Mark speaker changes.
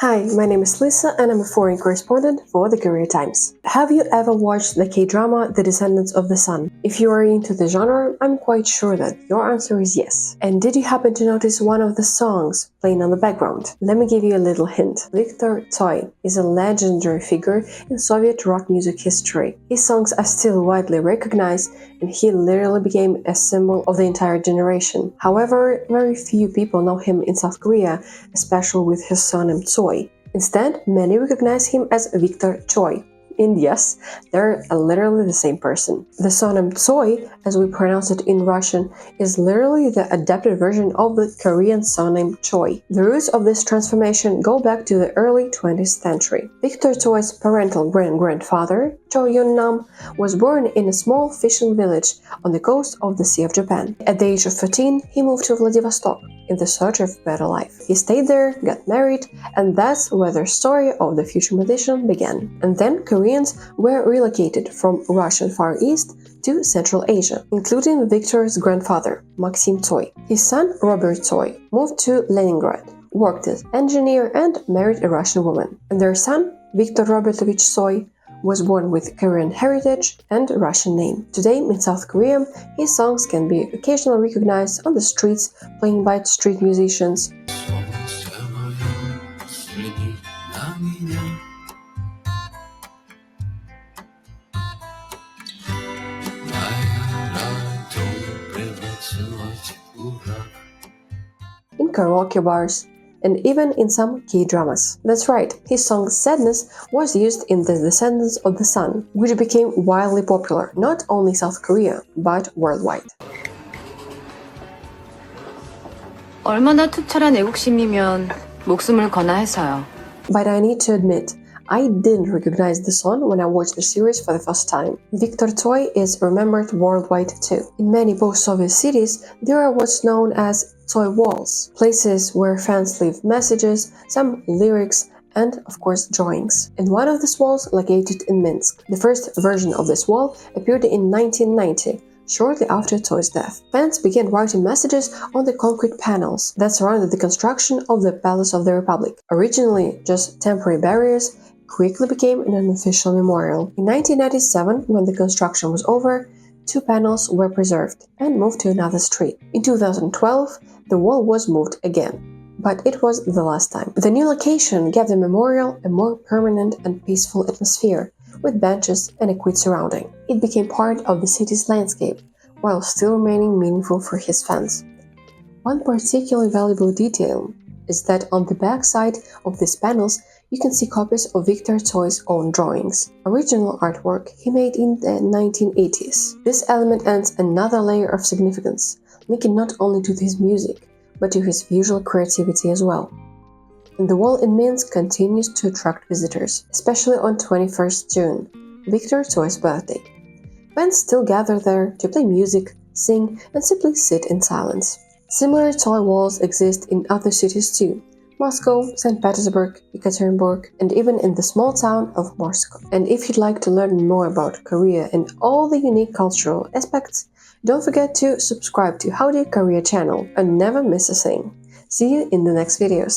Speaker 1: Hi, my name is Lisa and I'm a foreign correspondent for the Korea Times. Have you ever watched the K-drama The Descendants of the Sun? If you are into the genre, I'm quite sure that your answer is yes. And did you happen to notice one of the songs playing on the background? Let me give you a little hint. Viktor Tsoi is a legendary figure in Soviet rock music history. His songs are still widely recognized and he literally became a symbol of the entire generation. However, very few people know him in South Korea, especially with his surname Tsoi. Instead, many recognize him as Viktor Tsoi. And yes, they're literally the same person. The surname Tsoi, as we pronounce it in Russian, is literally the adapted version of the Korean surname Choi. The roots of this transformation go back to the early 20th century. Viktor Tsoi's parental great-grandfather, Cho Yun-nam, was born in a small fishing village on the coast of the Sea of Japan. At the age of 14, he moved to Vladivostok in the search of a better life. He stayed there, got married, and that's where the story of the future musician began. And then Koreans were relocated from Russian Far East to Central Asia, including Viktor's grandfather, Maxim Tsoi. His son, Robert Tsoi, moved to Leningrad, worked as engineer and married a Russian woman. And their son, Viktor Robertovich Tsoi, was born with Korean heritage and Russian name. Today, in South Korea, his songs can be occasionally recognized on the streets, playing by street musicians. In karaoke bars, and even in some K-dramas. That's right, his song Sadness was used in The Descendants of the Sun, which became wildly popular not only in South Korea, but worldwide.
Speaker 2: 얼마나 투철한 애국심이면 목숨을 거나 해서요.
Speaker 1: But I need to admit, I didn't recognize the song when I watched the series for the first time. Viktor Tsoi is remembered worldwide too. In many post-Soviet cities, there are what's known as Tsoi walls, places where fans leave messages, some lyrics, and of course drawings. And one of these walls located in Minsk. The first version of this wall appeared in 1990. Shortly after Tsoi's death, fans began writing messages on the concrete panels that surrounded the construction of the Palace of the Republic. Originally just temporary barriers, quickly became an unofficial memorial. In 1997, when the construction was over, two panels were preserved and moved to another street. In 2012, the wall was moved again. But it was the last time. The new location gave the memorial a more permanent and peaceful atmosphere, with benches and a quiet surrounding. It became part of the city's landscape, while still remaining meaningful for his fans. One particularly valuable detail is that on the back side of these panels, you can see copies of Viktor Tsoi's own drawings, original artwork he made in the 1980s. This element adds another layer of significance, linking not only to his music, but to his visual creativity as well. And the wall in Minsk continues to attract visitors, especially on 21st June, Viktor Tsoi's birthday. Fans still gather there to play music, sing, and simply sit in silence. Similar toy walls exist in other cities too: Moscow, St. Petersburg, Ekaterinburg, and even in the small town of Morsk. And if you'd like to learn more about Korea and all the unique cultural aspects, don't forget to subscribe to Howdy Korea channel and never miss a thing. See you in the next videos.